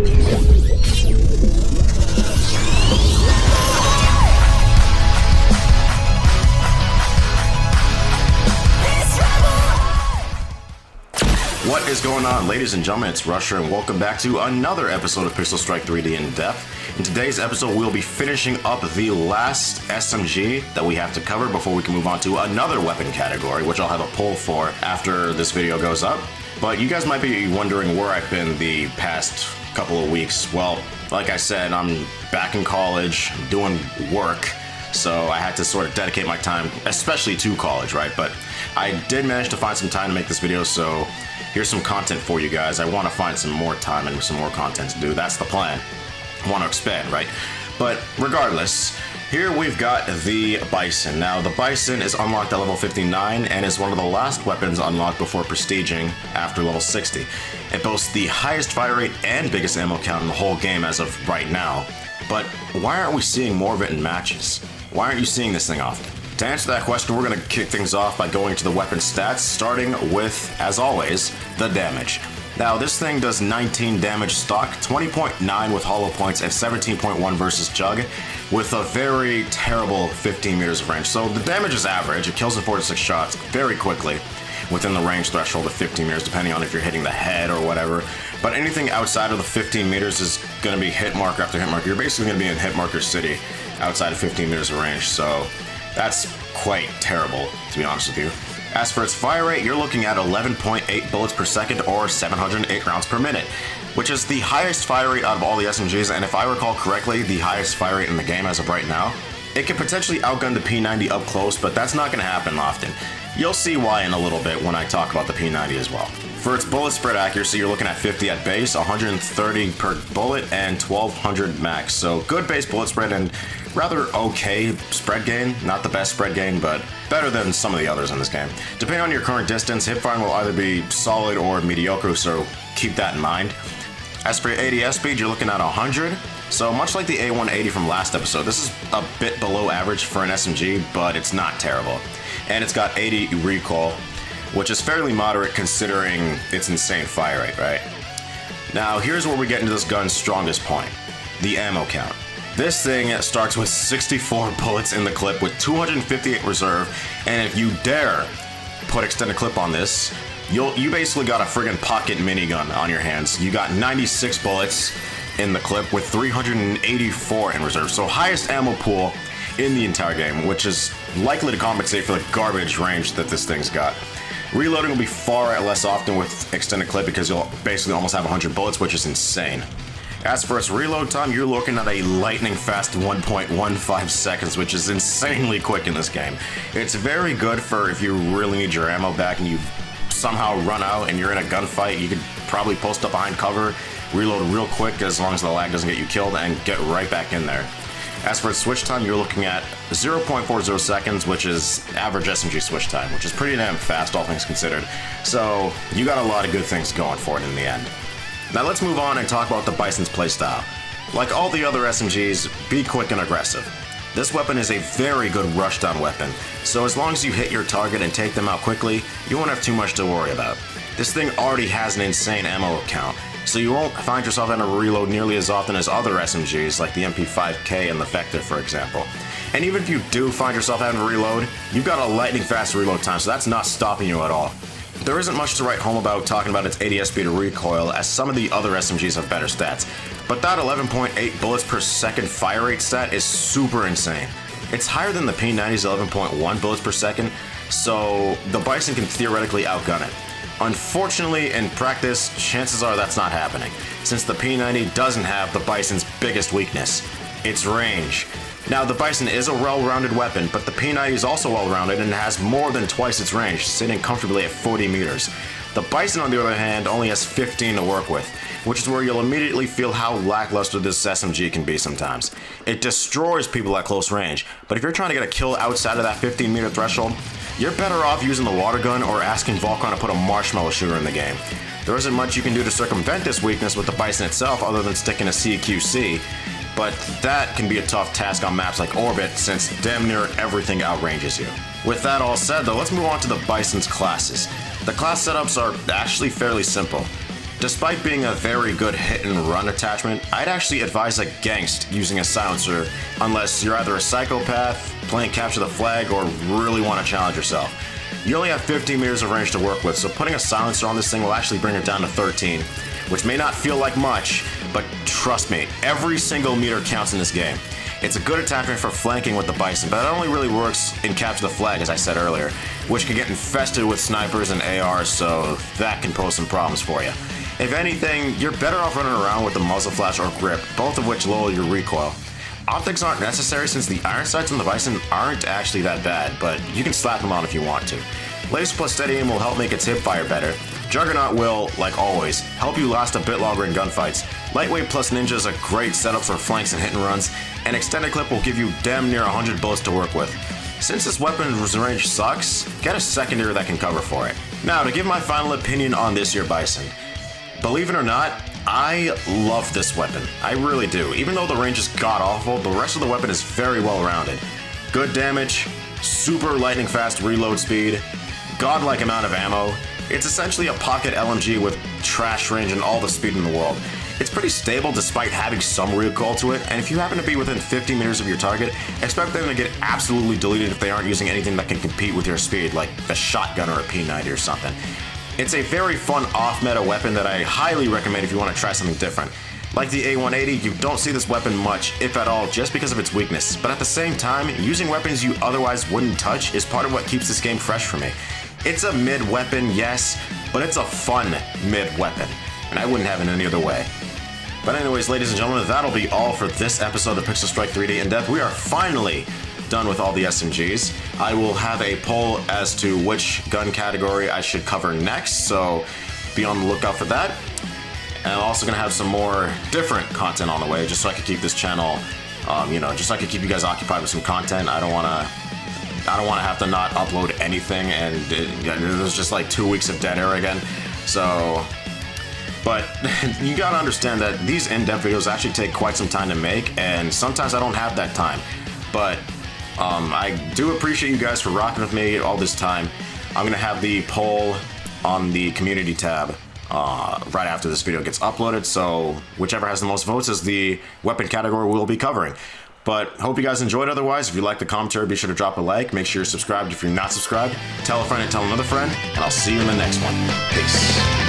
What is going on, ladies and gentlemen? It's Rusher, and welcome back to another episode of Pixel Strike 3D In Depth. In today's episode, we'll be finishing up the last SMG that we have to cover before we can move on to another weapon category, which I'll have a poll for after this video goes up. But you guys might be wondering where I've been the past couple of weeks. Well, like I said, I'm back in college, doing work, so I had to sort of dedicate my time, especially to college, right? But I did manage to find some time to make this video, so here's some content for you guys. I want to find some more time and some more content to do. That's the plan. I want to expand, right? But regardless, here we've got the Bizon. Now, the Bizon is unlocked at level 59 and is one of the last weapons unlocked before prestiging after level 60. It boasts the highest fire rate and biggest ammo count in the whole game as of right now. But why aren't we seeing more of it in matches? Why aren't you seeing this thing often? To answer that question, we're going to kick things off by going to the weapon stats, starting with, as always, the damage. Now, this thing does 19 damage stock, 20.9 with hollow points, and 17.1 versus Jug, with a very terrible 15 meters of range. So the damage is average. It kills in 4 to 6 shots very quickly within the range threshold of 15 meters, depending on if you're hitting the head or whatever. But anything outside of the 15 meters is going to be hit marker after hit marker. You're basically going to be in hit marker city outside of 15 meters of range, so that's quite terrible, to be honest with you. As for its fire rate, you're looking at 11.8 bullets per second or 708 rounds per minute, which is the highest fire rate out of all the SMGs, and if I recall correctly, the highest fire rate in the game as of right now. It can potentially outgun the P90 up close, but that's not going to happen often. You'll see why in a little bit when I talk about the P90 as well. For its bullet spread accuracy, you're looking at 50 at base, 130 per bullet, and 1200 max. So good base bullet spread and rather okay spread gain. Not the best spread gain, but better than some of the others in this game. Depending on your current distance, hipfiring will either be solid or mediocre, so keep that in mind. As for your ADS speed, you're looking at 100. So much like the A180 from last episode, this is a bit below average for an SMG, but it's not terrible. And it's got 80 recoil, which is fairly moderate considering its insane fire rate, right? Now, here's where we get into this gun's strongest point, the ammo count. This thing starts with 64 bullets in the clip with 258 reserve, and if you dare put extended clip on this, you basically got a friggin' pocket minigun on your hands. You got 96 bullets in the clip with 384 in reserve, so highest ammo pool in the entire game, which is likely to compensate for the garbage range that this thing's got. Reloading will be far less often with extended clip because you'll basically almost have 100 bullets, which is insane. As for its reload time, you're looking at a lightning fast 1.15 seconds, which is insanely quick in this game. It's very good for if you really need your ammo back and you somehow run out and you're in a gunfight. You could probably post up behind cover, reload real quick as long as the lag doesn't get you killed, and get right back in there. As for its switch time, you're looking at 0.40 seconds, which is average SMG switch time, which is pretty damn fast, all things considered. So you got a lot of good things going for it in the end. Now let's move on and talk about the Bizon's playstyle. Like all the other SMGs, be quick and aggressive. This weapon is a very good rushdown weapon, so as long as you hit your target and take them out quickly, you won't have too much to worry about. This thing already has an insane ammo count, so you won't find yourself having to reload nearly as often as other SMGs like the MP5K and the Vector, for example. And even if you do find yourself having to reload, you've got a lightning fast reload time, so that's not stopping you at all. There isn't much to write home about talking about its ADS speed or recoil, as some of the other SMGs have better stats, but that 11.8 bullets per second fire rate stat is super insane. It's higher than the P90's 11.1 bullets per second, so the Bizon can theoretically outgun it. Unfortunately, in practice, chances are that's not happening, since the P90 doesn't have the Bizon's biggest weakness, its range. Now, the Bizon is a well-rounded weapon, but the P90 is also well-rounded and has more than twice its range, sitting comfortably at 40 meters. The Bizon, on the other hand, only has 15 to work with, which is where you'll immediately feel how lackluster this SMG can be sometimes. It destroys people at close range, but if you're trying to get a kill outside of that 15-meter threshold, you're better off using the water gun or asking Volcron to put a marshmallow shooter in the game. There isn't much you can do to circumvent this weakness with the Bizon itself other than sticking a CQC, but that can be a tough task on maps like Orbit since damn near everything outranges you. With that all said though, let's move on to the Bizon's classes. The class setups are actually fairly simple. Despite being a very good hit and run attachment, I'd actually advise against using a silencer unless you're either a psychopath, playing capture the flag, or really want to challenge yourself. You only have 15 meters of range to work with, so putting a silencer on this thing will actually bring it down to 13, which may not feel like much, but trust me, every single meter counts in this game. It's a good attachment for flanking with the Bizon, but it only really works in capture the flag, as I said earlier, which can get infested with snipers and ARs, so that can pose some problems for you. If anything, you're better off running around with the muzzle flash or grip, both of which lower your recoil. Optics aren't necessary since the iron sights on the Bizon aren't actually that bad, but you can slap them on if you want to. Laser plus steady aim will help make its hip fire better. Juggernaut will, like always, help you last a bit longer in gunfights. Lightweight plus ninja is a great setup for flanks and hit and runs, and extended clip will give you damn near 100 bullets to work with. Since this weapon's range sucks, get a secondary that can cover for it. Now, to give my final opinion on this here Bizon. Believe it or not, I love this weapon. I really do. Even though the range is god-awful, the rest of the weapon is very well-rounded. Good damage, super lightning fast reload speed, godlike amount of ammo. It's essentially a pocket LMG with trash range and all the speed in the world. It's pretty stable despite having some recoil to it, and if you happen to be within 50 meters of your target, expect them to get absolutely deleted if they aren't using anything that can compete with your speed, like the shotgun or a P90 or something. It's a very fun off-meta weapon that I highly recommend if you want to try something different. Like the A180, you don't see this weapon much, if at all, just because of its weakness, but at the same time, using weapons you otherwise wouldn't touch is part of what keeps this game fresh for me. It's a mid-weapon, yes, but it's a fun mid-weapon, and I wouldn't have it any other way. But anyways, ladies and gentlemen, that'll be all for this episode of Pixel Strike 3D In Depth. We are finally done with all the SMGs. I will have a poll as to which gun category I should cover next, so be on the lookout for that. And I'm also going to have some more different content on the way, just so I can keep this channel, just so I can keep you guys occupied with some content. I don't want to have to not upload anything, and it was just like 2 weeks of dead air again. So, but you gotta understand that these in-depth videos actually take quite some time to make, and sometimes I don't have that time. But I do appreciate you guys for rocking with me all this time. I'm gonna have the poll on the community tab right after this video gets uploaded, so whichever has the most votes is the weapon category we'll be covering. But hope you guys enjoyed. Otherwise, if you like the commentary, be sure to drop a like. Make sure you're subscribed if you're not subscribed. Tell a friend and tell another friend, and I'll see you in the next one. Peace.